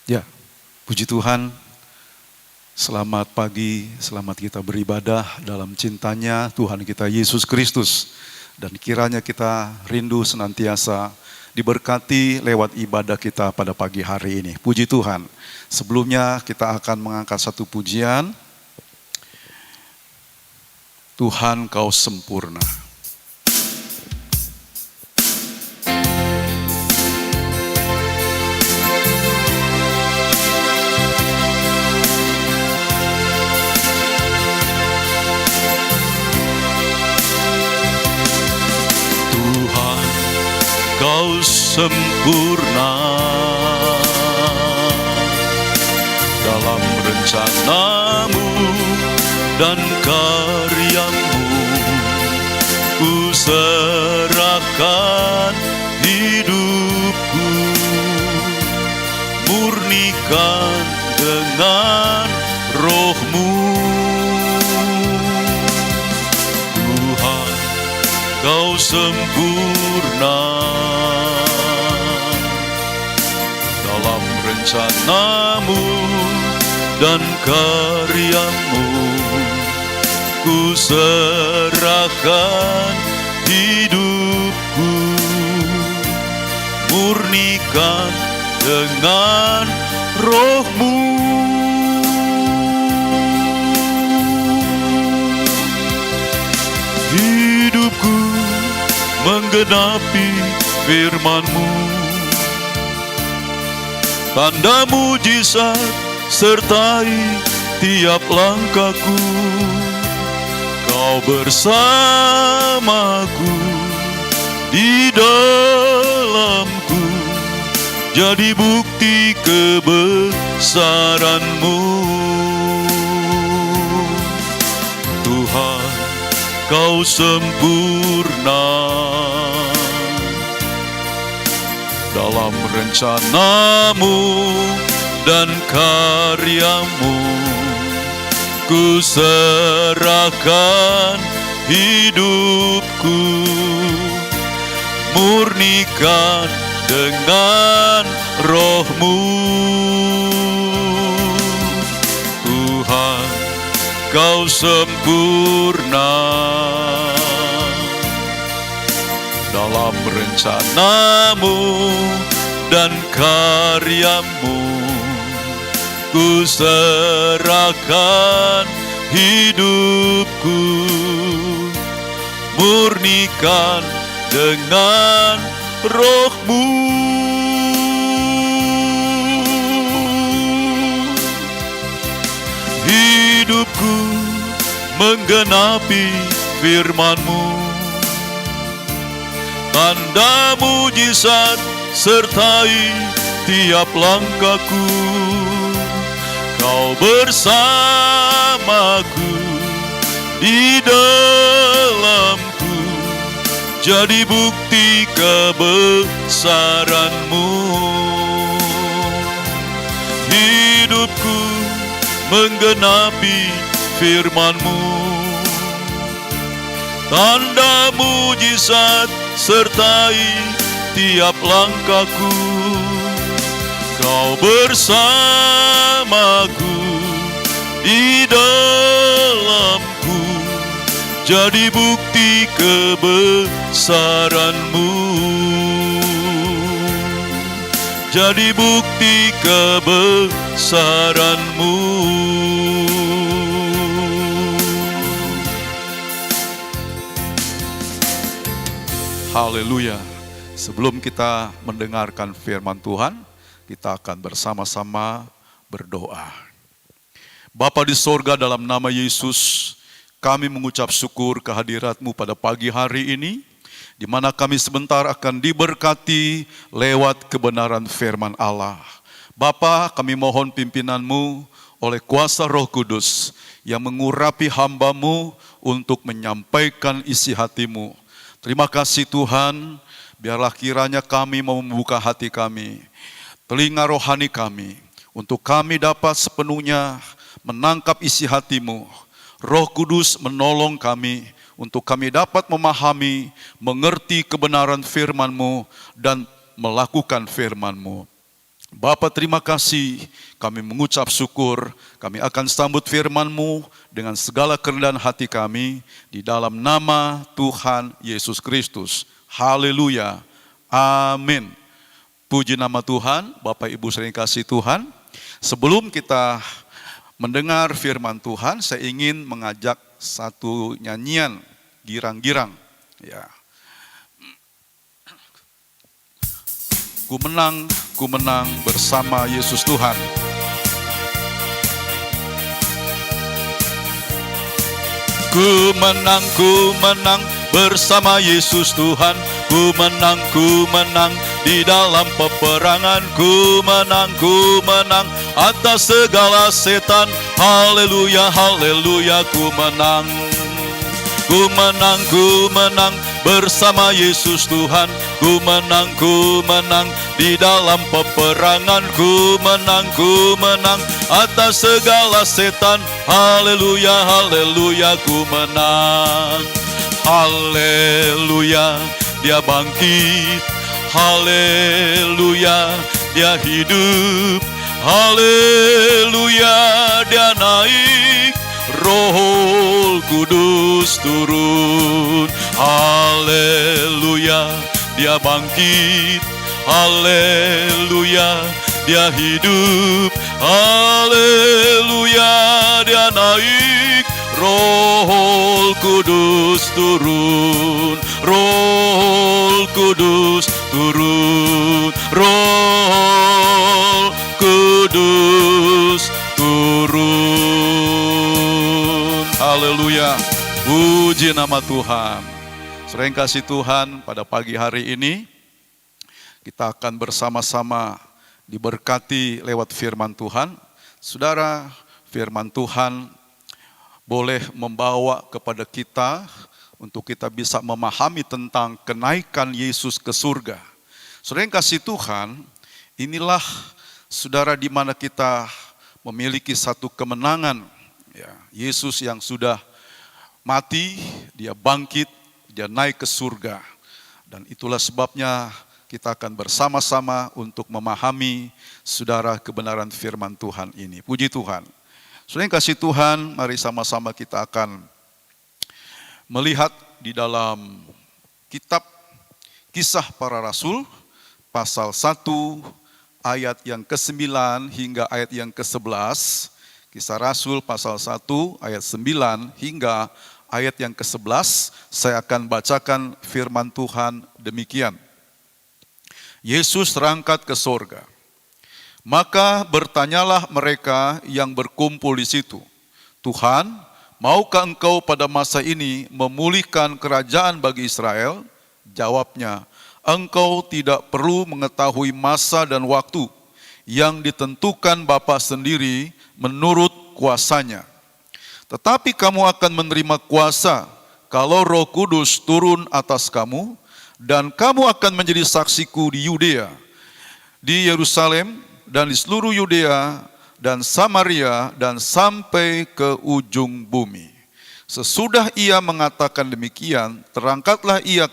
Ya, puji Tuhan, selamat pagi, selamat kita beribadah dalam cintanya Tuhan kita Yesus Kristus. Dan kiranya kita rindu senantiasa diberkati lewat ibadah kita pada pagi hari ini. Puji Tuhan. Sebelumnya kita akan mengangkat satu pujian. Tuhan kau sempurna. Kau sempurna dalam rencanamu dan karyamu. Ku serahkan hidupku, murnikan dengan roh-Mu. Tuhan, Kau sempurna dalam rencanamu dan karyamu. Ku serahkan hidupku, murnikan dengan roh-Mu. Hidupku menggenapi firman-Mu, tanda mujizat sertai tiap langkahku. Kau bersamaku di dalamku, jadi bukti kebesaran-Mu. Tuhan, Kau sempurna dalam rencanamu dan karyamu. Ku serahkan hidupku, murnikan dengan roh-Mu. Tuhan, Kau sempurna dalam rencanamu dan karyamu. Ku serahkan hidupku, murnikan dengan roh-Mu. Hidupku menggenapi firman-Mu, tanda mujizat sertai tiap langkahku. Kau bersamaku di dalamku, jadi bukti kebesaran-Mu. Hidupku menggenapi firman-Mu, tanda mujizat sertai tiap langkahku. Kau bersamaku di dalamku, jadi bukti kebesaran-Mu, jadi bukti kebesaran-Mu. Haleluya. Sebelum kita mendengarkan firman Tuhan, kita akan bersama-sama berdoa. Bapa di sorga, dalam nama Yesus, kami mengucap syukur kehadirat-Mu pada pagi hari ini, di mana kami sebentar akan diberkati lewat kebenaran firman Allah. Bapa, kami mohon pimpinan-Mu oleh kuasa Roh Kudus yang mengurapi hamba-Mu untuk menyampaikan isi hati-Mu. Terima kasih Tuhan, biarlah kiranya kami mau membuka hati kami, telinga rohani kami, untuk kami dapat sepenuhnya menangkap isi hati-Mu. Roh Kudus menolong kami untuk kami dapat memahami, mengerti kebenaran firman-Mu dan melakukan firman-Mu. Bapa, terima kasih, kami mengucap syukur, kami akan sambut firman-Mu dengan segala kerendahan hati kami, di dalam nama Tuhan Yesus Kristus. Haleluya, amin. Puji nama Tuhan. Bapak Ibu sering kasih Tuhan, sebelum kita mendengar firman Tuhan, saya ingin mengajak satu nyanyian girang-girang. Ya. Ku menang bersama Yesus Tuhan. Ku menang bersama Yesus Tuhan. Ku menang di dalam peperangan. Ku menang atas segala setan. Haleluya, haleluya, ku menang. Ku menang bersama Yesus Tuhan. Ku menang di dalam peperangan. Ku menang atas segala setan. Haleluya, haleluya, ku menang. Haleluya, Dia bangkit. Haleluya, Dia hidup. Haleluya, Dia naik. Roh Kudus turun. Haleluya, Dia bangkit. Haleluya, Dia hidup. Haleluya, Dia naik. Roh Kudus turun. Roh Kudus turun. Roh Kudus turun. Haleluya. Puji nama Tuhan. Sering kasih Tuhan, pada pagi hari ini kita akan bersama-sama diberkati lewat firman Tuhan. Saudara, firman Tuhan boleh membawa kepada kita untuk kita bisa memahami tentang kenaikan Yesus ke surga. Saudara yang kasih Tuhan, inilah saudara di mana kita memiliki satu kemenangan. Ya, Yesus yang sudah mati, Dia bangkit, Dia naik ke surga. Dan itulah sebabnya kita akan bersama-sama untuk memahami saudara kebenaran firman Tuhan ini. Puji Tuhan. Saudara yang kasih Tuhan, mari sama-sama kita akan melihat di dalam kitab Kisah Para Rasul, pasal 1, ayat yang ke-9 hingga ayat yang ke-11. Kisah Rasul pasal 1, ayat 9 hingga ayat yang ke-11, saya akan bacakan firman Tuhan demikian. Yesus terangkat ke sorga. Maka bertanyalah mereka yang berkumpul di situ, Tuhan, maukah Engkau pada masa ini memulihkan kerajaan bagi Israel? Jawabnya, Engkau tidak perlu mengetahui masa dan waktu yang ditentukan Bapa sendiri menurut kuasanya. Tetapi kamu akan menerima kuasa kalau Roh Kudus turun atas kamu, dan kamu akan menjadi saksiku di Yudea, di Yerusalem, dan di seluruh Yudea dan Samaria, dan sampai ke ujung bumi. Sesudah ia mengatakan demikian, terangkatlah ia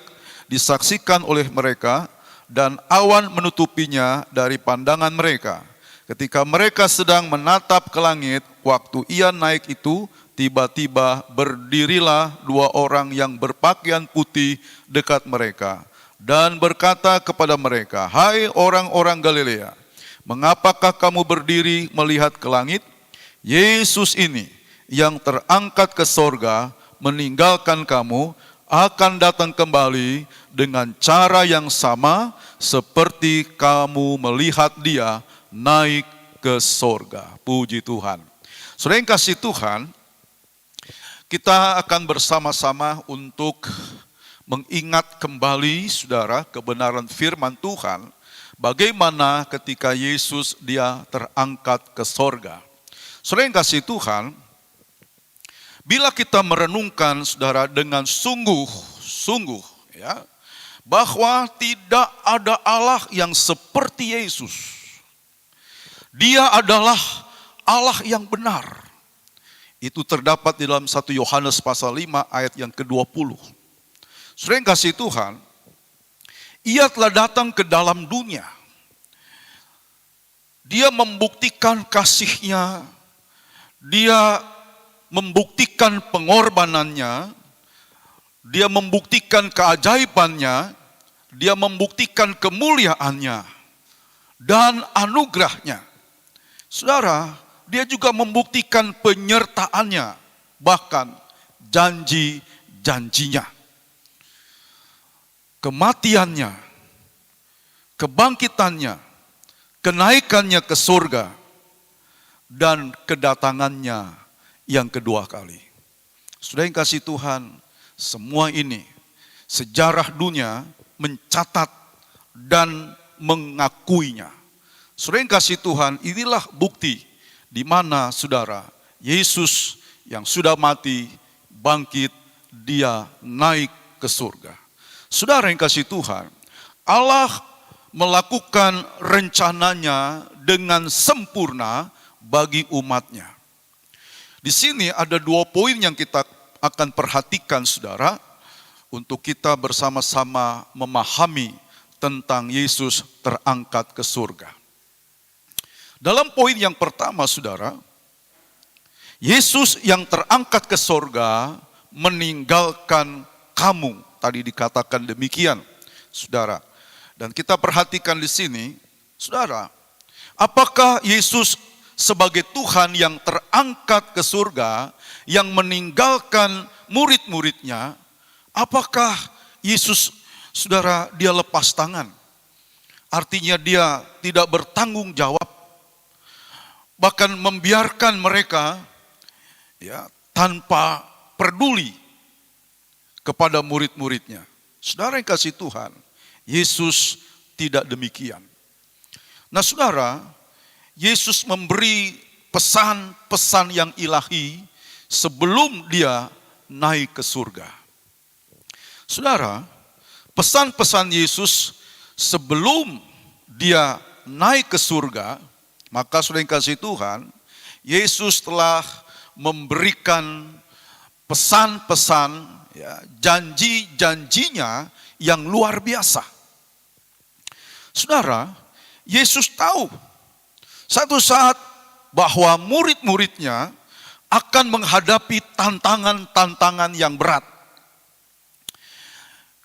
disaksikan oleh mereka, dan awan menutupinya dari pandangan mereka. Ketika mereka sedang menatap ke langit, waktu ia naik itu, tiba-tiba berdirilah dua orang yang berpakaian putih dekat mereka, dan berkata kepada mereka, hai orang-orang Galilea, mengapakah kamu berdiri melihat ke langit? Yesus ini yang terangkat ke sorga meninggalkan kamu akan datang kembali dengan cara yang sama seperti kamu melihat Dia naik ke sorga. Puji Tuhan. Saudara yang kasih Tuhan, kita akan bersama-sama untuk mengingat kembali saudara kebenaran firman Tuhan. Bagaimana ketika Yesus Dia terangkat ke sorga. Saudara yang kasih Tuhan, bila kita merenungkan saudara dengan sungguh-sungguh ya, bahwa tidak ada Allah yang seperti Yesus. Dia adalah Allah yang benar. Itu terdapat di dalam 1 Yohanes pasal 5 ayat yang ke-20. Saudara yang kasih Tuhan, Ia telah datang ke dalam dunia Dia membuktikan kasih-Nya, Dia membuktikan pengorbanannya, Dia membuktikan keajaibannya, Dia membuktikan kemuliaannya dan anugerahnya. Saudara, Dia juga membuktikan penyertaannya, bahkan janji-janjinya. Kematiannya, kebangkitannya, kenaikannya ke surga, dan kedatangannya yang kedua kali. Saudara yang kasih Tuhan, semua ini sejarah dunia mencatat dan mengakuinya. Saudara yang kasih Tuhan, inilah bukti di mana saudara, Yesus yang sudah mati, bangkit, Dia naik ke surga. Saudara yang kasih Tuhan, Allah melakukan rencananya dengan sempurna bagi umatnya. Di sini ada 2 poin yang kita akan perhatikan saudara, untuk kita bersama-sama memahami tentang Yesus terangkat ke surga. Dalam poin yang pertama saudara, Yesus yang terangkat ke surga meninggalkan kamu. Tadi dikatakan demikian, saudara. Dan kita perhatikan di sini, saudara, apakah Yesus sebagai Tuhan yang terangkat ke surga, yang meninggalkan murid-muridnya, apakah Yesus, saudara, Dia lepas tangan? Artinya Dia tidak bertanggung jawab, bahkan membiarkan mereka tanpa peduli kepada murid-muridnya. Saudara yang kasih Tuhan, Yesus tidak demikian. Nah saudara, Yesus memberi pesan-pesan yang ilahi sebelum Dia naik ke surga. Saudara, pesan-pesan Yesus sebelum Dia naik ke surga, maka saudara yang kasih Tuhan, Yesus telah memberikan pesan-pesan, janji-janjinya yang luar biasa. Saudara, Yesus tahu satu saat bahwa murid-muridnya akan menghadapi tantangan-tantangan yang berat,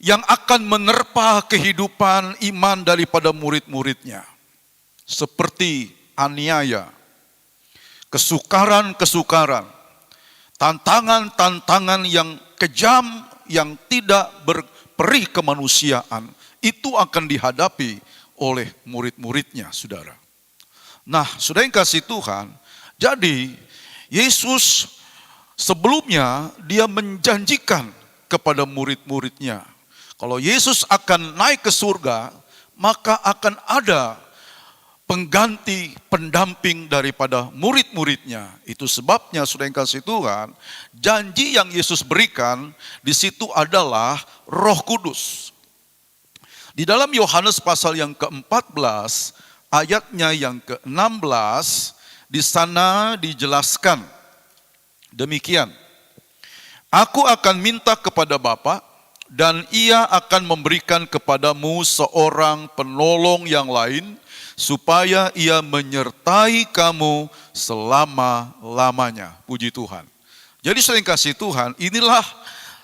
yang akan menerpa kehidupan iman daripada murid-muridnya, seperti aniaya, kesukaran-kesukaran, tantangan-tantangan yang kejam, yang tidak berperi kemanusiaan, itu akan dihadapi oleh murid-muridnya, saudara. Nah, saudara yang kasih Tuhan, jadi Yesus sebelumnya Dia menjanjikan kepada murid-muridnya, kalau Yesus akan naik ke surga, maka akan ada pengganti, pendamping daripada murid-muridnya. Itu sebabnya saudara yang kasih Tuhan, janji yang Yesus berikan di situ adalah Roh Kudus. Di dalam Yohanes pasal yang ke-14, ayatnya yang ke-16, di sana dijelaskan demikian. Aku akan minta kepada Bapa, dan Ia akan memberikan kepadamu seorang penolong yang lain, supaya Ia menyertai kamu selama-lamanya. Puji Tuhan. Jadi saudara yang kasih Tuhan, inilah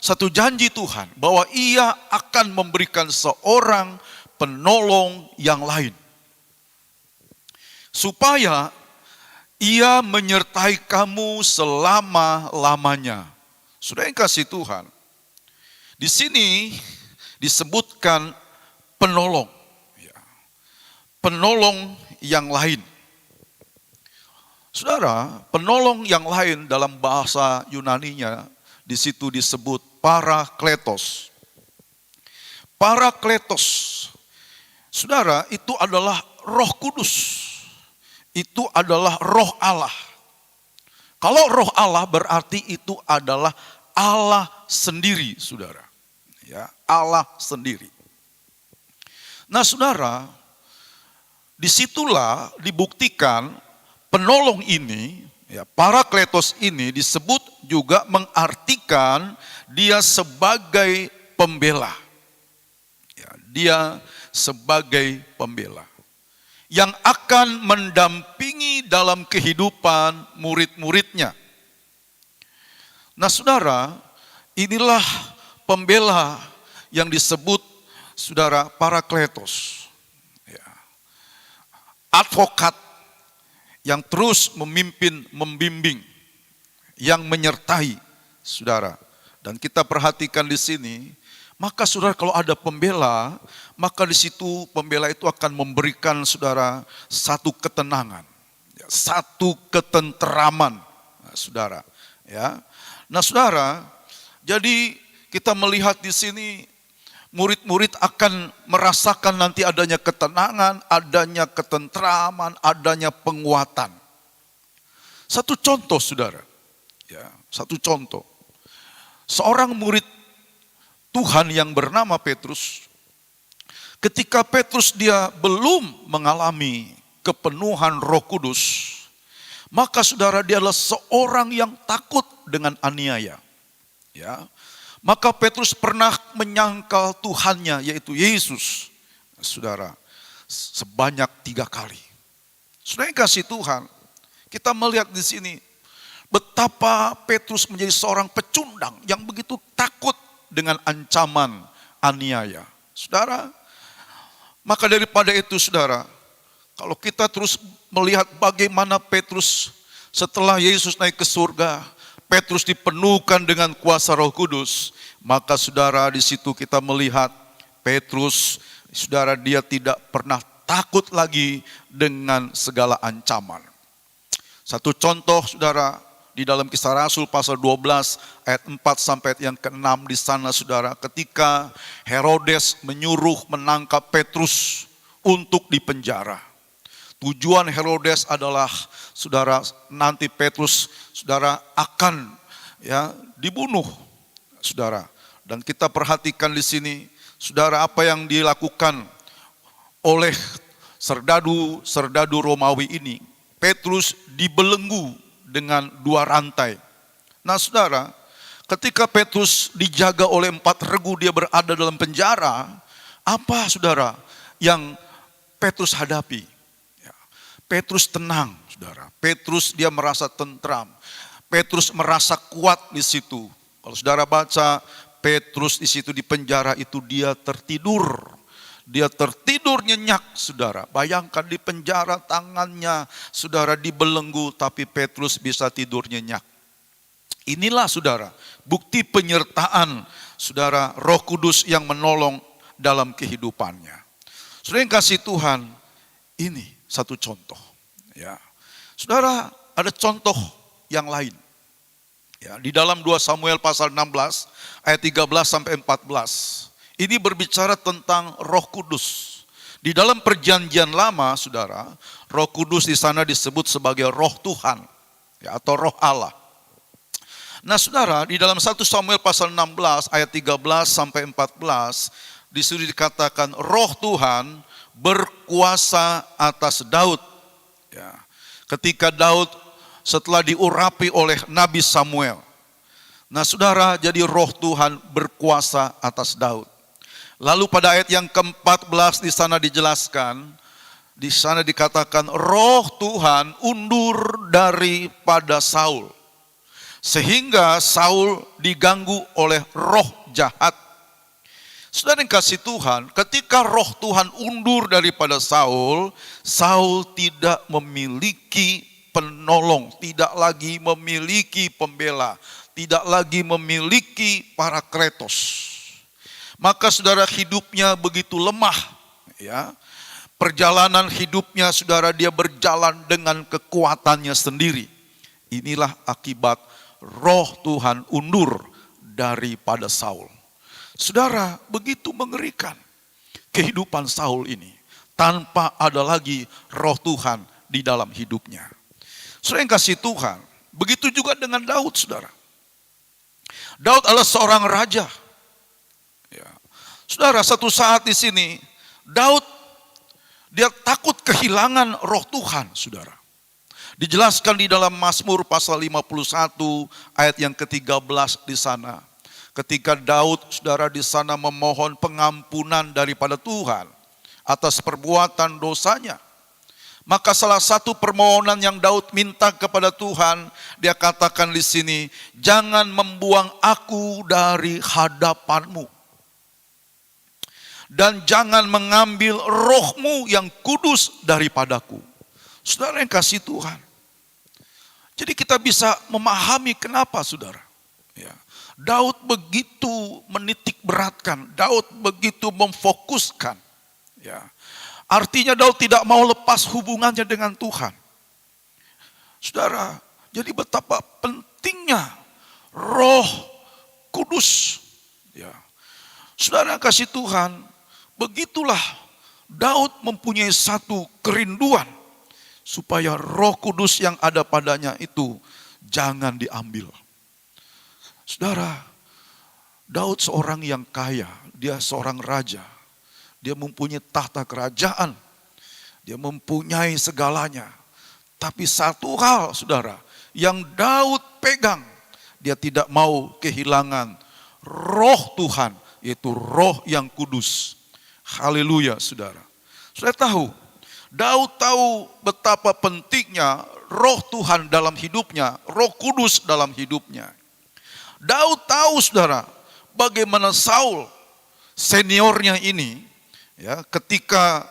satu janji Tuhan, bahwa Ia akan memberikan seorang penolong yang lain, supaya Ia menyertai kamu selama-lamanya. Saudara yang kasih Tuhan, di sini disebutkan penolong. Penolong yang lain. Saudara, penolong yang lain dalam bahasa Yunaninya di situ disebut parakletos. Parakletos, saudara, itu adalah Roh Kudus. Itu adalah Roh Allah. Kalau Roh Allah berarti itu adalah Allah sendiri, saudara. Allah sendiri. Nah, saudara, disitulah dibuktikan penolong ini, parakletos ini disebut juga mengartikan Dia sebagai pembela. Dia sebagai pembela. yang akan mendampingi dalam kehidupan murid-muridnya. Nah saudara, inilah pembela yang disebut saudara Parakletos. Ya. Advokat yang terus memimpin, membimbing, yang menyertai saudara. Dan kita perhatikan di sini, maka saudara kalau ada pembela, maka di situ pembela itu akan memberikan saudara satu ketenangan, satu ketenteraman, saudara. Ya, nah saudara, jadi kita melihat di sini murid-murid akan merasakan nanti adanya ketenangan, adanya ketenteraman, adanya penguatan. Satu contoh saudara, ya, satu contoh. Seorang murid Tuhan yang bernama Petrus, ketika Petrus dia belum mengalami kepenuhan Roh Kudus, maka saudara dia adalah seorang yang takut dengan aniaya. Ya, maka Petrus pernah menyangkal Tuhannya yaitu Yesus, saudara, sebanyak 3 kali. Saudara yang kasih Tuhan, kita melihat di sini betapa Petrus menjadi seorang pecundang yang begitu takut dengan ancaman aniaya. Saudara, maka daripada itu saudara, kalau kita terus melihat bagaimana Petrus setelah Yesus naik ke surga, Petrus dipenuhkan dengan kuasa Roh Kudus, maka saudara di situ kita melihat Petrus, saudara dia tidak pernah takut lagi dengan segala ancaman. Satu contoh saudara, di dalam Kisah Rasul pasal 12 ayat 4 sampai yang ke-6 di sana saudara, ketika Herodes menyuruh menangkap Petrus untuk dipenjara. Tujuan Herodes adalah saudara nanti Petrus saudara akan ya dibunuh saudara. Dan kita perhatikan di sini saudara apa yang dilakukan oleh serdadu Romawi ini. Petrus dibelenggu dengan 2 rantai. Nah saudara, ketika Petrus dijaga oleh 4 regu, dia berada dalam penjara, apa saudara yang Petrus hadapi? Ya, Petrus tenang saudara, Petrus dia merasa tentram, Petrus merasa kuat di situ. Kalau saudara baca, Petrus di situ di penjara itu dia tertidur. Dia tertidur nyenyak saudara. Bayangkan di penjara tangannya saudara dibelenggu tapi Petrus bisa tidur nyenyak. Inilah saudara bukti penyertaan saudara Roh Kudus yang menolong dalam kehidupannya. Saudara yang kasih Tuhan, ini satu contoh. Ya, saudara ada contoh yang lain. Ya, di dalam 2 Samuel pasal 16 ayat 13 sampai 14. Ini berbicara tentang Roh Kudus. Di dalam perjanjian lama, saudara, Roh Kudus di sana disebut sebagai Roh Tuhan, ya, atau Roh Allah. Nah, saudara, di dalam 1 Samuel pasal 16 ayat 13 sampai 14, di situ dikatakan Roh Tuhan berkuasa atas Daud. Ya, ketika Daud setelah diurapi oleh Nabi Samuel. Nah, saudara, jadi Roh Tuhan berkuasa atas Daud. Lalu pada ayat yang ke-14 di sana dijelaskan, di sana dikatakan Roh Tuhan undur daripada Saul, sehingga Saul diganggu oleh roh jahat. Saudara yang kasih Tuhan, ketika Roh Tuhan undur daripada Saul, Saul tidak memiliki penolong, tidak lagi memiliki pembela, tidak lagi memiliki Parakletos. Maka saudara hidupnya begitu lemah, ya. Perjalanan hidupnya saudara dia berjalan dengan kekuatannya sendiri. Inilah akibat Roh Tuhan undur daripada Saul. Saudara, begitu mengerikan kehidupan Saul ini tanpa ada lagi Roh Tuhan di dalam hidupnya. Saudara yang kasih Tuhan, begitu juga dengan Daud, saudara. Daud adalah seorang raja. Ya. Saudara, satu saat di sini Daud dia takut kehilangan Roh Tuhan, saudara. Dijelaskan di dalam Mazmur pasal 51 ayat yang ke-13 di sana. Ketika Daud, saudara, di sana memohon pengampunan daripada Tuhan atas perbuatan dosanya. Maka salah satu permohonan yang Daud minta kepada Tuhan, dia katakan di sini, jangan membuang aku dari hadapanmu. Dan jangan mengambil rohmu yang kudus daripadaku. Saudara yang kasih Tuhan. Jadi kita bisa memahami kenapa saudara. Ya. Daud begitu menitik beratkan, Daud begitu memfokuskan. Ya. Artinya Daud tidak mau lepas hubungannya dengan Tuhan. Saudara, jadi betapa pentingnya Roh Kudus. Ya. Saudara kasih Tuhan, begitulah Daud mempunyai satu kerinduan supaya Roh Kudus yang ada padanya itu jangan diambil. Saudara, Daud seorang yang kaya, dia seorang raja. Dia mempunyai tahta kerajaan, dia mempunyai segalanya. Tapi satu hal saudara, yang Daud pegang, dia tidak mau kehilangan Roh Tuhan, yaitu Roh yang kudus. Haleluya saudara. Saudara tahu, Daud tahu betapa pentingnya Roh Tuhan dalam hidupnya, Roh Kudus dalam hidupnya. Daud tahu saudara, bagaimana Saul seniornya ini, ya, ketika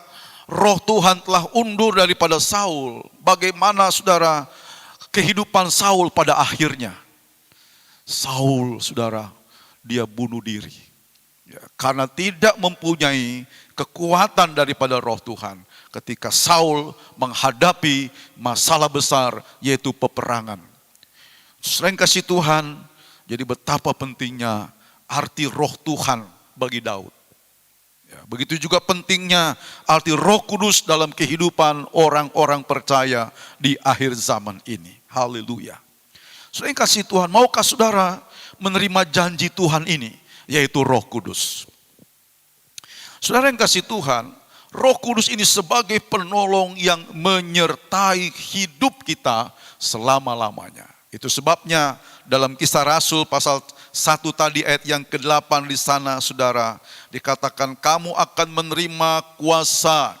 Roh Tuhan telah undur daripada Saul, bagaimana saudara kehidupan Saul pada akhirnya. Saul saudara, dia bunuh diri. Ya, karena tidak mempunyai kekuatan daripada Roh Tuhan. Ketika Saul menghadapi masalah besar yaitu peperangan. Selain kasih Tuhan, jadi betapa pentingnya arti Roh Tuhan bagi Daud. Ya, begitu juga pentingnya arti Roh Kudus dalam kehidupan orang-orang percaya di akhir zaman ini. Haleluya. Selain kasih Tuhan, maukah saudara menerima janji Tuhan ini, yaitu Roh Kudus? Saudara yang kasih Tuhan, Roh Kudus ini sebagai penolong yang menyertai hidup kita selama-lamanya. Itu sebabnya dalam Kisah Rasul pasal 1 tadi ayat yang ke-8 di sana saudara, dikatakan kamu akan menerima kuasa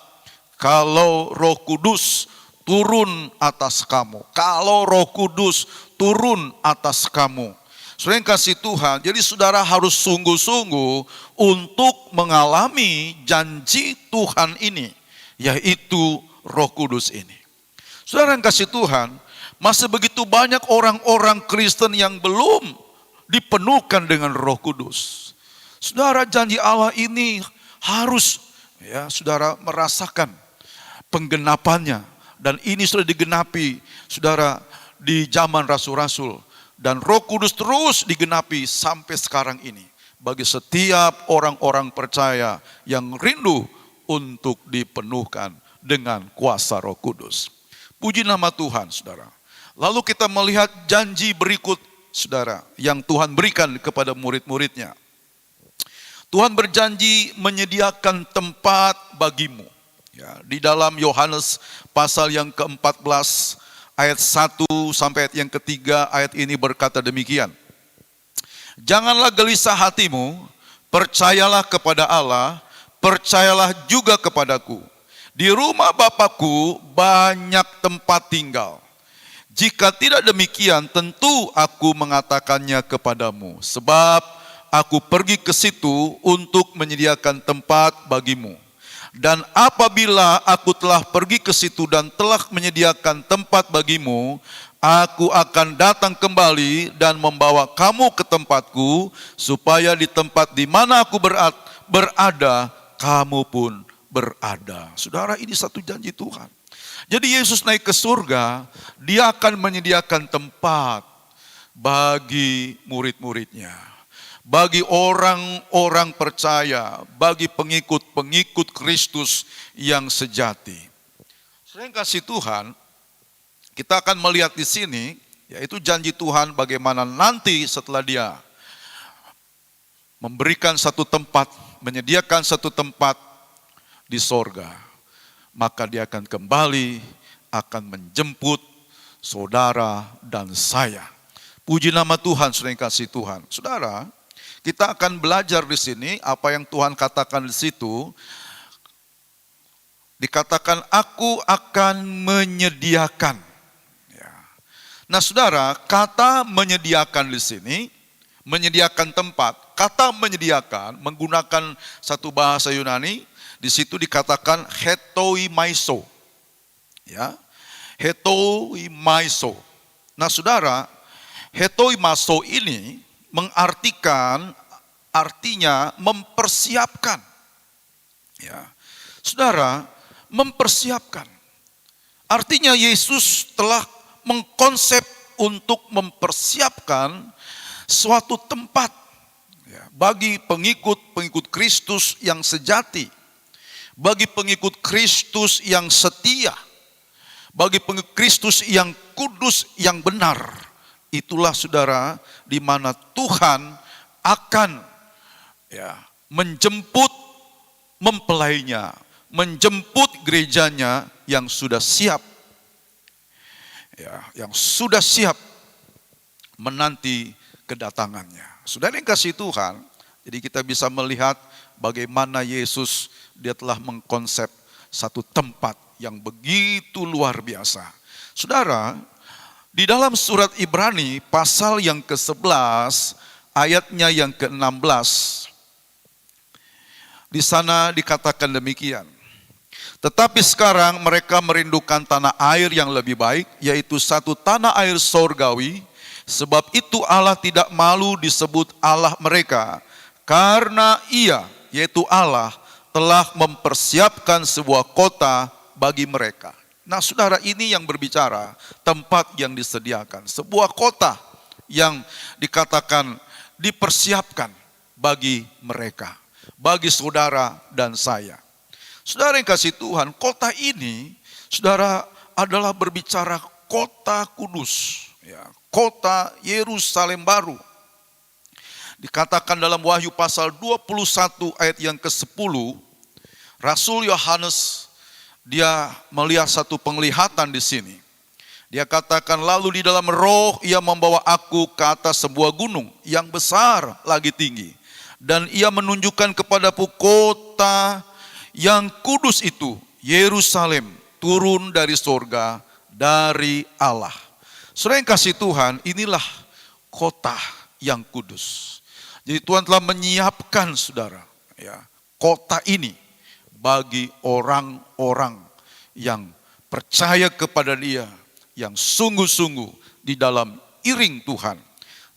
kalau Roh Kudus turun atas kamu. Kalau Roh Kudus turun atas kamu. Saudara yang kasih Tuhan, jadi saudara harus sungguh-sungguh untuk mengalami janji Tuhan ini, yaitu Roh Kudus ini. Saudara yang kasih Tuhan, masih begitu banyak orang-orang Kristen yang belum dipenuhkan dengan Roh Kudus. Saudara, janji Allah ini harus ya saudara merasakan penggenapannya, dan ini sudah digenapi saudara di zaman rasul-rasul, dan Roh Kudus terus digenapi sampai sekarang ini bagi setiap orang-orang percaya yang rindu untuk dipenuhkan dengan kuasa Roh Kudus. Puji nama Tuhan saudara. Lalu kita melihat janji berikut saudara yang Tuhan berikan kepada murid-muridnya. Tuhan berjanji menyediakan tempat bagimu. Ya, di dalam Yohanes pasal yang ke-14 ayat 1 sampai ayat yang ketiga, ayat ini berkata demikian. Janganlah gelisah hatimu, percayalah kepada Allah, percayalah juga kepadaku. Di rumah Bapakku banyak tempat tinggal. Jika tidak demikian, tentu aku mengatakannya kepadamu. Sebab aku pergi ke situ untuk menyediakan tempat bagimu. Dan apabila aku telah pergi ke situ dan telah menyediakan tempat bagimu, aku akan datang kembali dan membawa kamu ke tempatku, supaya di tempat di mana aku berada, kamu pun berada. Saudara, ini satu janji Tuhan. Jadi Yesus naik ke surga, dia akan menyediakan tempat bagi murid-muridnya, bagi orang-orang percaya, bagi pengikut-pengikut Kristus yang sejati. Sering kasih Tuhan, kita akan melihat di sini, yaitu janji Tuhan bagaimana nanti setelah dia memberikan satu tempat, menyediakan satu tempat di sorga, maka dia akan kembali, akan menjemput saudara dan saya. Puji nama Tuhan, saudara yang kasih Tuhan. Saudara, kita akan belajar di sini apa yang Tuhan katakan di situ. Dikatakan aku akan menyediakan. Ya. Nah saudara, kata menyediakan di sini, menyediakan tempat. Kata menyediakan menggunakan satu bahasa Yunani, di situ dikatakan hetoimaiso. Ya, hetoimaiso. Nah saudara, hetoimaiso ini artinya mempersiapkan. Ya, saudara, mempersiapkan. Artinya Yesus telah mengkonsep untuk mempersiapkan suatu tempat ya, bagi pengikut Kristus yang sejati, bagi pengikut Kristus yang setia, bagi pengikut Kristus yang kudus, yang benar. Itulah saudara, di mana Tuhan akan ya, menjemput mempelainya, menjemput gerejanya yang sudah siap, ya, yang sudah siap menanti kedatangannya. Saudara yang kasih Tuhan, jadi kita bisa melihat bagaimana Yesus dia telah mengkonsep satu tempat yang begitu luar biasa. Saudara, di dalam surat Ibrani pasal yang ke-11 ayatnya yang ke-16, di sana dikatakan demikian. Tetapi sekarang mereka merindukan tanah air yang lebih baik, yaitu satu tanah air sorgawi. Sebab itu Allah tidak malu disebut Allah mereka, karena Ia, yaitu Allah, telah mempersiapkan sebuah kota bagi mereka. Nah saudara, ini yang berbicara tempat yang disediakan, sebuah kota yang dikatakan dipersiapkan bagi mereka, bagi saudara dan saya. Saudara yang kasih Tuhan, kota ini, saudara, adalah berbicara kota kudus, ya, kota Yerusalem baru. Dikatakan dalam Wahyu pasal 21 ayat yang ke-10, Rasul Yohanes dia melihat satu penglihatan di sini. Dia katakan, lalu di dalam roh ia membawa aku ke atas sebuah gunung yang besar lagi tinggi, dan ia menunjukkan kepadaku kota yang kudus itu, Yerusalem, turun dari sorga, dari Allah. Saudara yang kasih Tuhan, inilah kota yang kudus. Jadi Tuhan telah menyiapkan saudara, ya, kota ini bagi orang-orang yang percaya kepada Dia, yang sungguh-sungguh di dalam iring Tuhan.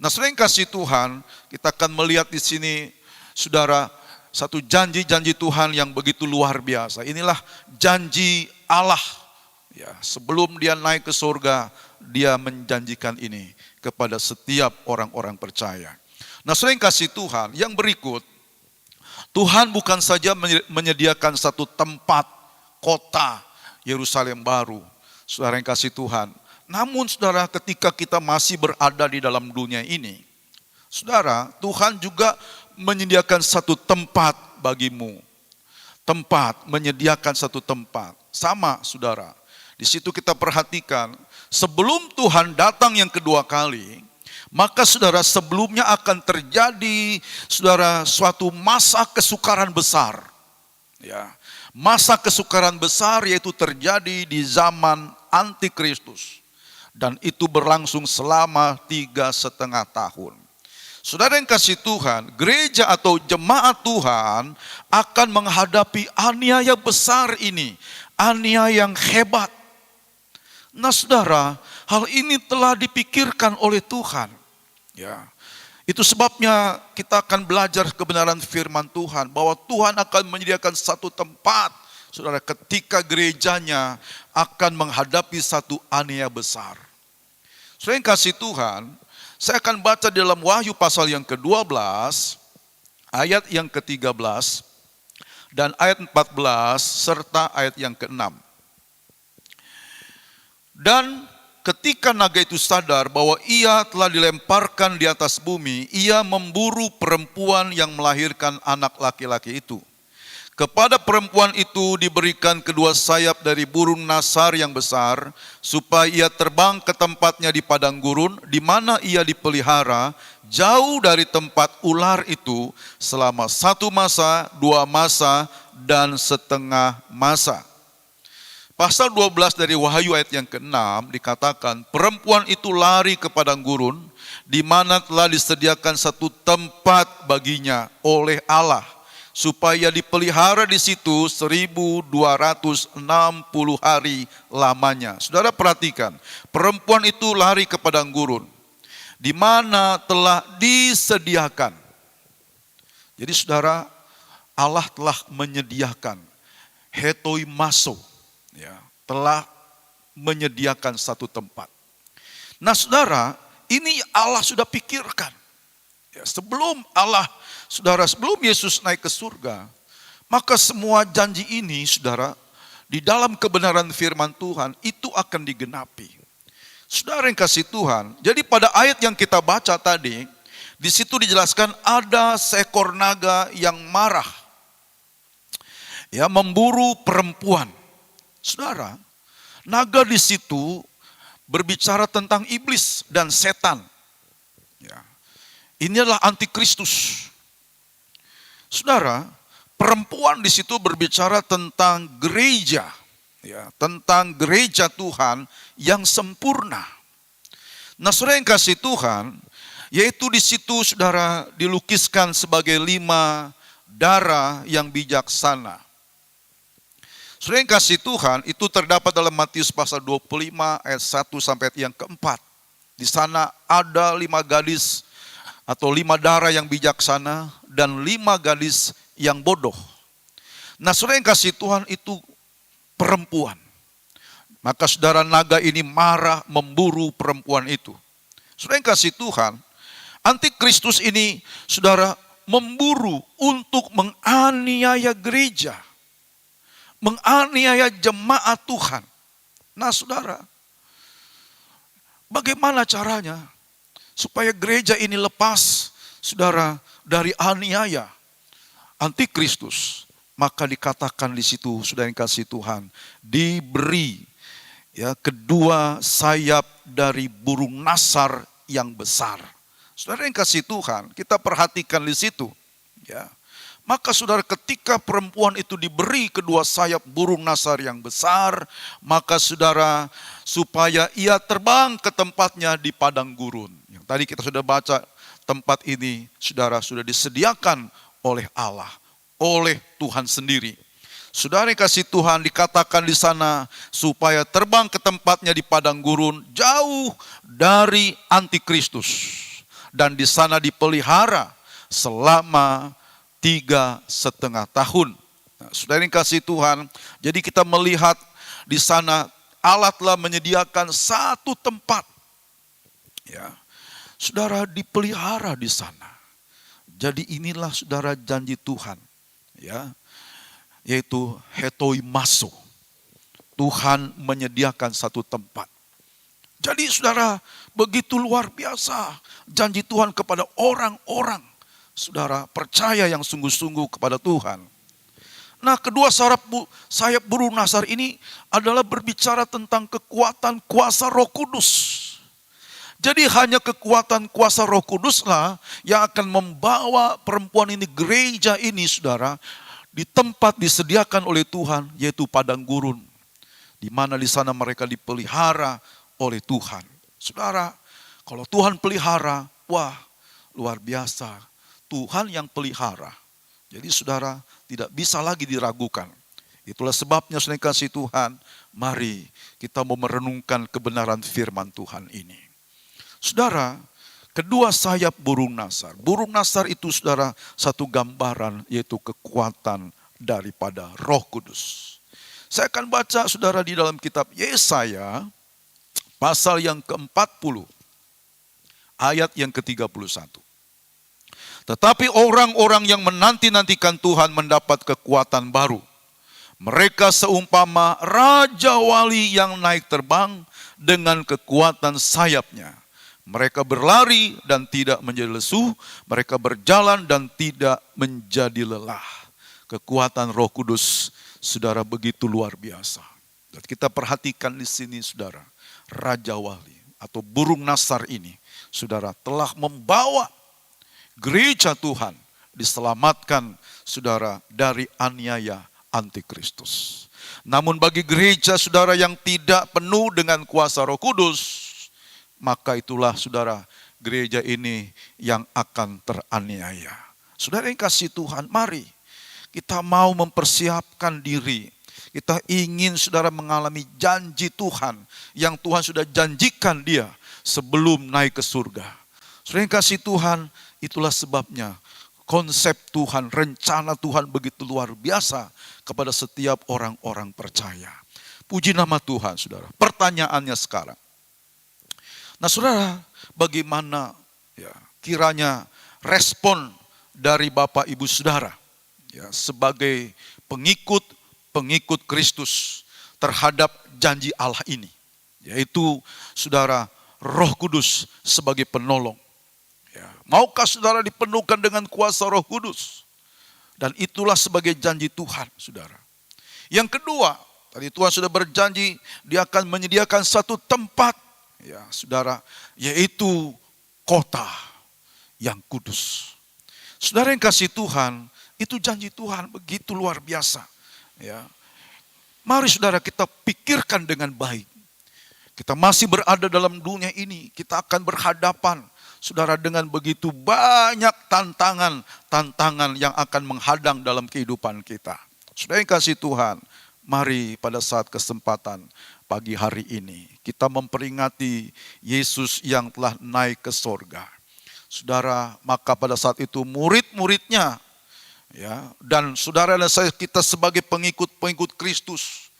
Nah, saudara yang kasih Tuhan, kita akan melihat di sini, saudara, satu janji-janji Tuhan yang begitu luar biasa. Inilah janji Allah. Ya, sebelum Dia naik ke surga, Dia menjanjikan ini kepada setiap orang-orang percaya. Nah, saudara yang kasih Tuhan, yang berikut, Tuhan bukan saja menyediakan satu tempat, kota Yerusalem baru, saudara yang kasih Tuhan. Namun saudara, ketika kita masih berada di dalam dunia ini, saudara, Tuhan juga menyediakan satu tempat bagimu. Tempat, menyediakan satu tempat. Sama saudara, di situ kita perhatikan, sebelum Tuhan datang yang kedua kali, maka saudara, sebelumnya akan terjadi saudara suatu masa kesukaran besar. Ya, masa kesukaran besar yaitu terjadi di zaman Antikristus. Dan itu berlangsung selama 3,5 tahun. Saudara yang kasih Tuhan, gereja atau jemaat Tuhan akan menghadapi aniaya besar ini, aniaya yang hebat. Nah saudara, hal ini telah dipikirkan oleh Tuhan. Ya, itu sebabnya kita akan belajar kebenaran firman Tuhan, bahwa Tuhan akan menyediakan satu tempat, saudara, ketika gerejanya akan menghadapi satu aniaya besar. Saudara yang kasih Tuhan, saya akan baca dalam Wahyu pasal yang ke-12, ayat yang ke-13, dan ayat 14, serta ayat yang ke-6. Dan ketika naga itu sadar bahwa ia telah dilemparkan di atas bumi, ia memburu perempuan yang melahirkan anak laki-laki itu. Kepada perempuan itu diberikan kedua sayap dari burung nasar yang besar, supaya ia terbang ke tempatnya di padang gurun, di mana ia dipelihara, jauh dari tempat ular itu, selama 1 masa, 2 masa, dan setengah masa. pasal 12 dari Wahyu ayat yang ke-6 dikatakan, perempuan itu lari ke padang gurun, di mana telah disediakan satu tempat baginya oleh Allah, supaya dipelihara di situ 1260 hari lamanya. Saudara perhatikan, perempuan itu lari ke padang gurun, di mana telah disediakan. Jadi saudara, Allah telah menyediakan, hetoimaso, ya, telah menyediakan satu tempat. Nah saudara, ini Allah sudah pikirkan. Ya, sebelum Yesus naik ke surga, maka semua janji ini saudara, di dalam kebenaran firman Tuhan itu akan digenapi. Saudara yang kasih Tuhan, jadi pada ayat yang kita baca tadi, di situ dijelaskan ada seekor naga yang marah, ya, memburu perempuan. Saudara, naga di situ berbicara tentang iblis dan setan. Ya. Ini adalah antikristus. Saudara, perempuan di situ berbicara tentang gereja, ya, tentang gereja Tuhan yang sempurna. Nah, saudara yang kasih Tuhan, yaitu di situ saudara dilukiskan sebagai 5 darah yang bijaksana. Saudara yang kasih Tuhan, itu terdapat dalam Matius pasal 25 ayat 1 sampai yang ke-4. Di sana ada 5 gadis atau 5 darah yang bijaksana dan 5 gadis yang bodoh. Nah saudara yang kasih Tuhan, itu perempuan. Maka saudara, naga ini marah memburu perempuan itu. Saudara yang kasih Tuhan, antikristus ini saudara memburu untuk menganiaya gereja, menganiaya jemaat Tuhan. Nah saudara, bagaimana caranya supaya gereja ini lepas saudara dari aniaya antikristus? Maka dikatakan di situ, saudara yang kasih Tuhan, diberi, ya, kedua sayap dari burung nasar yang besar. Saudara yang kasih Tuhan, kita perhatikan di situ, ya. Maka saudara, ketika perempuan itu diberi kedua sayap burung nasar yang besar, maka saudara, supaya ia terbang ke tempatnya di padang gurun. Yang tadi kita sudah baca, tempat ini saudara sudah disediakan oleh Allah, oleh Tuhan sendiri. Saudara yang kasih Tuhan, dikatakan di sana supaya terbang ke tempatnya di padang gurun, jauh dari antikristus, dan di sana dipelihara selama 3,5 tahun. Nah, saudara yang kasih Tuhan, jadi kita melihat di sana Allah telah menyediakan satu tempat, ya, saudara, dipelihara di sana. Jadi inilah saudara janji Tuhan, ya, yaitu hetoimaso. Tuhan menyediakan satu tempat. Jadi saudara, begitu luar biasa janji Tuhan kepada orang-orang saudara percaya yang sungguh-sungguh kepada Tuhan. Nah, kedua sayap burung nasar ini adalah berbicara tentang kekuatan kuasa Roh Kudus. Jadi hanya kekuatan kuasa Roh Kuduslah yang akan membawa perempuan ini, gereja ini saudara, di tempat disediakan oleh Tuhan, yaitu padang gurun, di mana di sana mereka dipelihara oleh Tuhan. Saudara, kalau Tuhan pelihara, wah, luar biasa. Tuhan yang pelihara. Jadi saudara, tidak bisa lagi diragukan. Itulah sebabnya saudara kasih Tuhan, mari kita mau merenungkan kebenaran firman Tuhan ini. Saudara, kedua sayap burung nasar. Burung nasar itu saudara satu gambaran, yaitu kekuatan daripada Roh Kudus. Saya akan baca saudara di dalam kitab Yesaya pasal yang ke-40 ayat yang ke-31. Tetapi orang-orang yang menanti-nantikan Tuhan mendapat kekuatan baru. Mereka seumpama raja wali yang naik terbang dengan kekuatan sayapnya. Mereka berlari dan tidak menjadi lesu, mereka berjalan dan tidak menjadi lelah. Kekuatan Roh Kudus, saudara, begitu luar biasa. Dan kita perhatikan di sini saudara, raja wali atau burung nasar ini, saudara, telah membawa gereja Tuhan diselamatkan saudara dari aniaya antikristus. Namun bagi gereja saudara yang tidak penuh dengan kuasa Roh Kudus, maka itulah saudara, gereja ini yang akan teraniaya. Saudara yang kasih Tuhan, mari kita mau mempersiapkan diri. Kita ingin saudara mengalami janji Tuhan yang Tuhan sudah janjikan dia sebelum naik ke surga. Saudara yang kasih Tuhan, itulah sebabnya konsep Tuhan, rencana Tuhan begitu luar biasa kepada setiap orang-orang percaya. Puji nama Tuhan saudara. Pertanyaannya sekarang, nah saudara, bagaimana ya kiranya respon dari Bapak Ibu Saudara ya, sebagai pengikut Kristus terhadap janji Allah ini, yaitu saudara, Roh Kudus sebagai penolong. Ya, maukah saudara dipenuhkan dengan kuasa Roh Kudus? Dan itulah sebagai janji Tuhan saudara. Yang kedua, tadi Tuhan sudah berjanji dia akan menyediakan satu tempat ya saudara, yaitu kota yang kudus. Saudara yang kasih Tuhan, itu janji Tuhan begitu luar biasa. Ya, mari saudara kita pikirkan dengan baik. Kita masih berada dalam dunia ini, kita akan berhadapan saudara dengan begitu banyak tantangan yang akan menghadang dalam kehidupan kita. Saudara yang kasih Tuhan, mari pada saat kesempatan pagi hari ini kita memperingati Yesus yang telah naik ke sorga. Saudara, maka pada saat itu murid-muridnya ya, dan saudara dan saya, kita sebagai pengikut Kristus,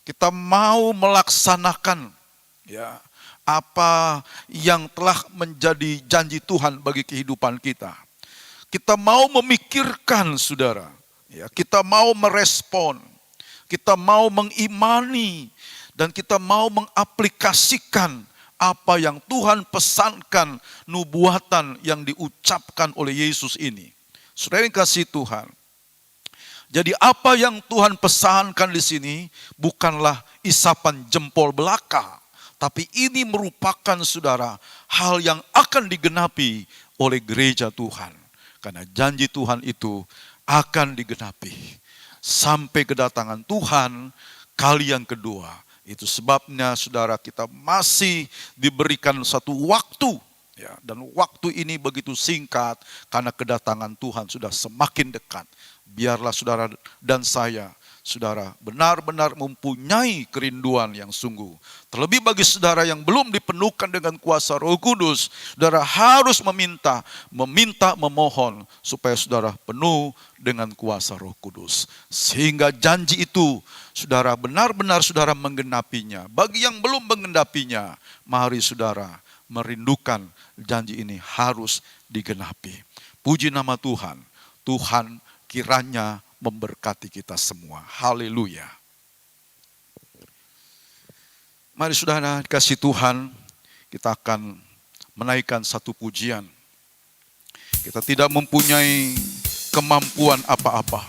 kita mau melaksanakan ya apa yang telah menjadi janji Tuhan bagi kehidupan kita. Kita mau memikirkan saudara, ya, kita mau merespon, kita mau mengimani, dan kita mau mengaplikasikan apa yang Tuhan pesankan, nubuatan yang diucapkan oleh Yesus ini. Saudara yang kasih Tuhan, jadi apa yang Tuhan pesankan di sini bukanlah isapan jempol belaka, tapi ini merupakan saudara hal yang akan digenapi oleh gereja Tuhan. Karena janji Tuhan itu akan digenapi sampai kedatangan Tuhan kali yang kedua. Itu sebabnya saudara, kita masih diberikan satu waktu ya, dan waktu ini begitu singkat karena kedatangan Tuhan sudah semakin dekat. Biarlah saudara dan saya saudara benar-benar mempunyai kerinduan yang sungguh. Terlebih bagi saudara yang belum dipenuhkan dengan kuasa Roh Kudus, saudara harus memohon supaya saudara penuh dengan kuasa Roh Kudus. Sehingga janji itu saudara benar-benar saudara menggenapinya. Bagi yang belum menggenapinya, mari saudara merindukan janji ini harus digenapi. Puji nama Tuhan. Tuhan kiranya memberkati kita semua. Haleluya. Mari saudara dikasih Tuhan, kita akan menaikkan satu pujian. Kita tidak mempunyai kemampuan apa-apa.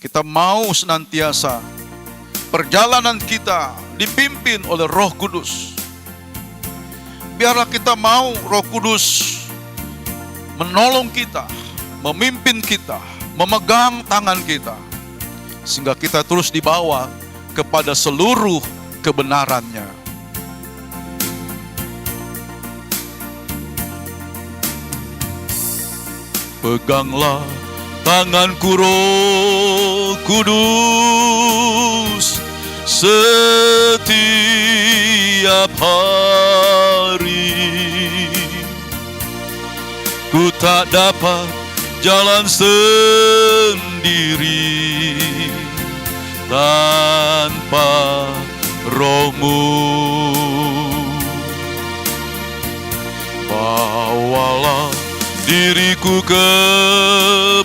Kita mau senantiasa perjalanan kita dipimpin oleh Roh Kudus. Biarlah kita mau Roh Kudus menolong kita, memimpin kita, memegang tangan kita, sehingga kita terus dibawa kepada seluruh kebenarannya. Peganglah tanganku Roh Kudus setiap hari. Ku tak dapat jalan sendiri tanpa Roh-Mu. Bawalah diriku kepada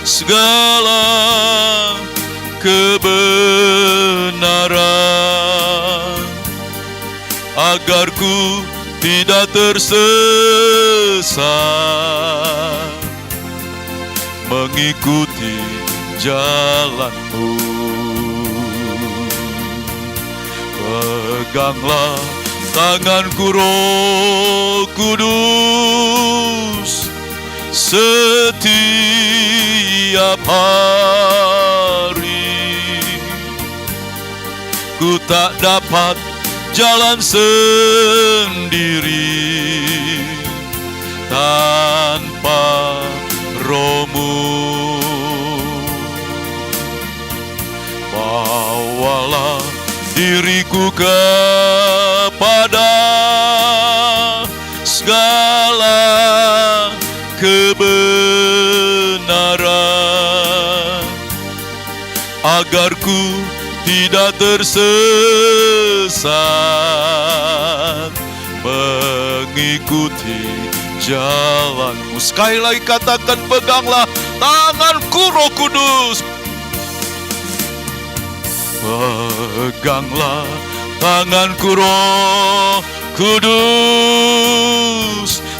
segala kebenaran, agar ku tidak tersesat mengikuti jalan-Mu. Peganglah tanganku Roh Kudus setiap hari. Ku tak dapat jalan sendiri tanpa Roh-Mu. Bawalah diriku kepada segala kebenaran, agar ku tidak tersesat mengikuti jalan-Mu. Sekali lagi katakan, peganglah tanganku Roh Kudus. Peganglah tanganku Roh Kudus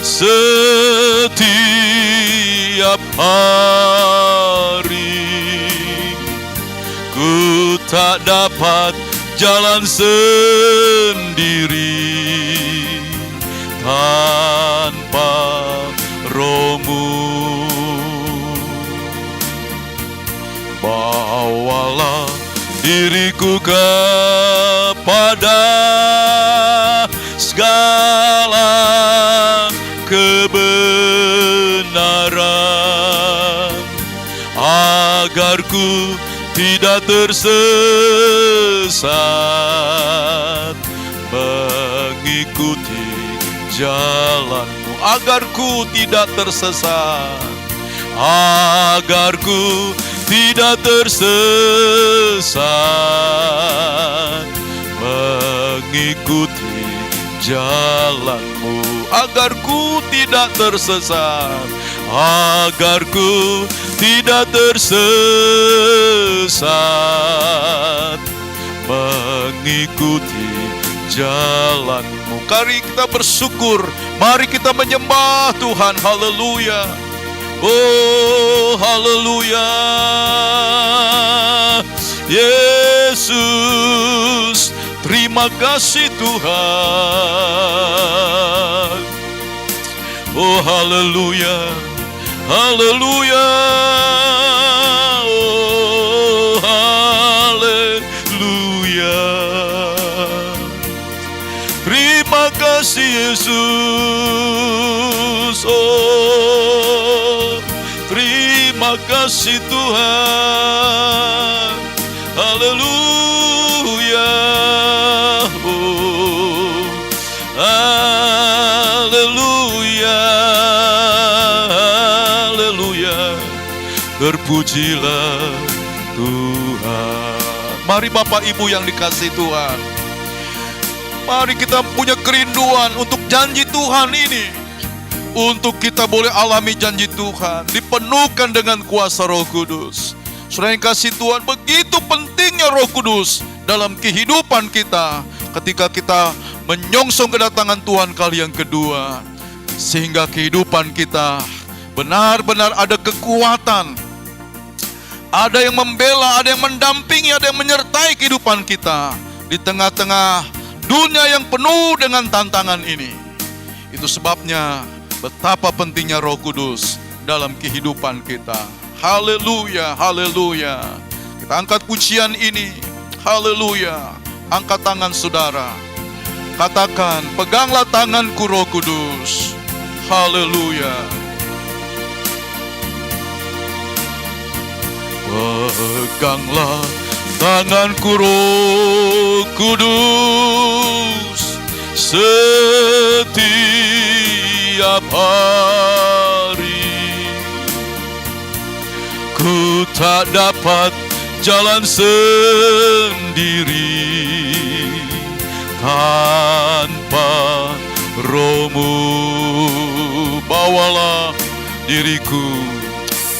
setiap hari. Ku tak dapat jalan sendiri tanpa Roh-Mu. Bawalah diriku kepada segala kebenaran, agar ku tidak tersesat mengikuti jalan-Mu. Agar ku tidak tersesat, agar ku tidak tersesat mengikuti jalan-Mu. Agar ku tidak tersesat, agar ku tidak tersesat mengikuti jalan-Mu. Mari kita bersyukur, mari kita menyembah Tuhan. Haleluya. Oh, haleluya. Yesus, terima kasih Tuhan. Oh, haleluya. Haleluya. Oh, haleluya. Terima kasih Yesus. Oh, terima kasih Tuhan. Haleluya. Oh, haleluya. Haleluya. Terpujilah Tuhan. Mari Bapak Ibu yang dikasihi Tuhan, mari kita punya kerinduan untuk janji Tuhan ini, untuk kita boleh alami janji Tuhan, dipenuhkan dengan kuasa Roh Kudus. Saudara yang kasih Tuhan, begitu pentingnya Roh Kudus dalam kehidupan kita ketika kita menyongsong kedatangan Tuhan kali yang kedua, sehingga kehidupan kita benar-benar ada kekuatan, ada yang membela, ada yang mendampingi, ada yang menyertai kehidupan kita di tengah-tengah dunia yang penuh dengan tantangan ini. Itu sebabnya betapa pentingnya Roh Kudus dalam kehidupan kita. Haleluya, haleluya. Kita angkat pujian ini. Haleluya. Angkat tangan saudara. Katakan, peganglah tanganku Roh Kudus. Haleluya. Peganglah tanganku Roh Kudus setiap hari. Ku tak dapat jalan sendiri tanpa Roh-Mu. Bawalah diriku,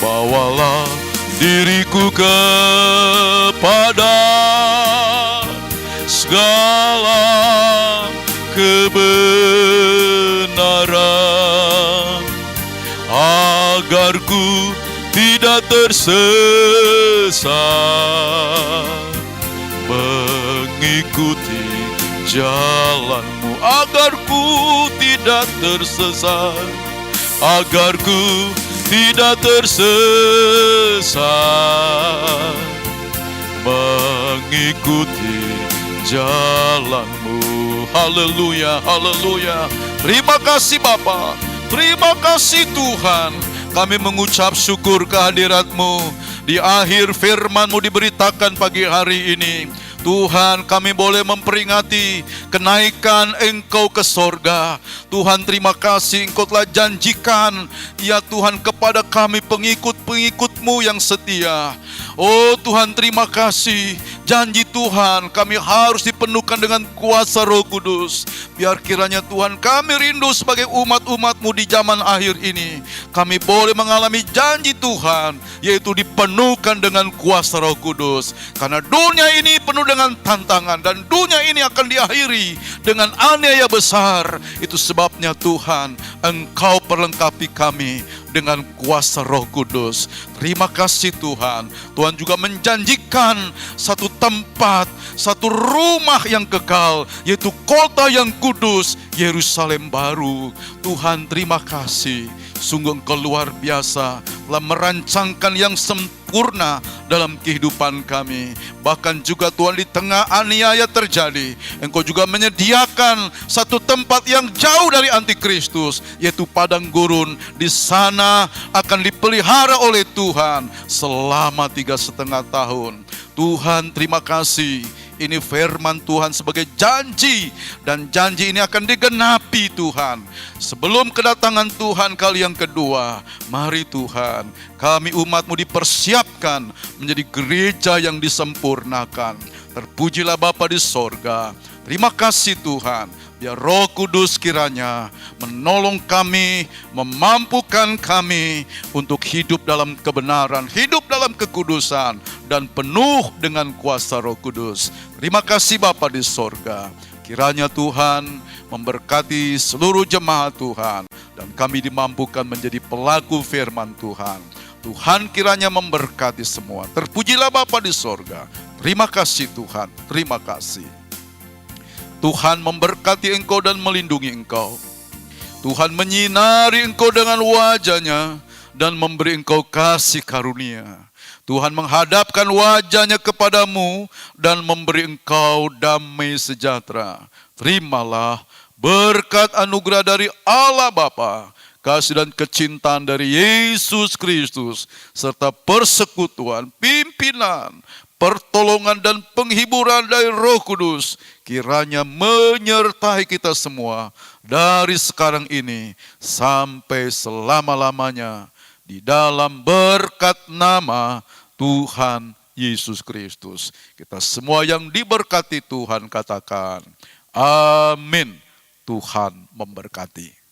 bawalah diriku kepada segala kebenaran, agar ku tidak tersesat mengikuti jalan-Mu. Agar ku tidak tersesat, agar ku tidak tersesat, mengikuti jalan-Mu. Haleluya, haleluya. Terima kasih Bapa, terima kasih Tuhan. Kami mengucap syukur kehadirat-Mu. Di akhir firman-Mu diberitakan pagi hari ini, Tuhan, kami boleh memperingati kenaikan Engkau ke sorga. Tuhan, terima kasih Engkau telah janjikan, ya Tuhan, kepada kami pengikut-pengikut-Mu yang setia. Oh Tuhan, terima kasih. Janji Tuhan, kami harus dipenuhkan dengan kuasa Roh Kudus. Biar kiranya Tuhan, kami rindu sebagai umat-umat-Mu di zaman akhir ini, kami boleh mengalami janji Tuhan, yaitu dipenuhkan dengan kuasa Roh Kudus. Karena dunia ini penuh dengan tantangan, dan dunia ini akan diakhiri dengan aniaya besar. Itu sebabnya Tuhan, Engkau perlengkapi kami dengan kuasa Roh Kudus. Terima kasih Tuhan. Tuhan juga menjanjikan satu tempat, satu rumah yang kekal, yaitu kota yang kudus, Yerusalem baru. Tuhan, terima kasih. Sungguh Engkau luar biasa, telah merancangkan yang sempurna dalam kehidupan kami. Bahkan juga Tuhan, di tengah aniaya terjadi, Engkau juga menyediakan satu tempat yang jauh dari antikristus, yaitu padang gurun. Di sana akan dipelihara oleh Tuhan selama 3,5 tahun. Tuhan, terima kasih. Ini firman Tuhan sebagai janji, dan janji ini akan digenapi Tuhan. Sebelum kedatangan Tuhan kali yang kedua, mari Tuhan, kami umat-Mu dipersiapkan menjadi gereja yang disempurnakan. Terpujilah Bapa di sorga. Terima kasih Tuhan. Biar Roh Kudus kiranya menolong kami, memampukan kami untuk hidup dalam kebenaran, hidup dalam kekudusan, dan penuh dengan kuasa Roh Kudus. Terima kasih Bapa di sorga. Kiranya Tuhan memberkati seluruh jemaat Tuhan, dan kami dimampukan menjadi pelaku firman Tuhan. Tuhan kiranya memberkati semua. Terpujilah Bapa di sorga. Terima kasih Tuhan, terima kasih. Tuhan memberkati engkau dan melindungi engkau. Tuhan menyinari engkau dengan wajah-Nya dan memberi engkau kasih karunia. Tuhan menghadapkan wajah-Nya kepadamu dan memberi engkau damai sejahtera. Terimalah berkat anugerah dari Allah Bapa, kasih dan kecintaan dari Yesus Kristus, serta persekutuan, pimpinan, pertolongan dan penghiburan dari Roh Kudus kiranya menyertai kita semua dari sekarang ini sampai selama-lamanya, di dalam berkat nama Tuhan Yesus Kristus. Kita semua yang diberkati Tuhan katakan amin. Tuhan memberkati.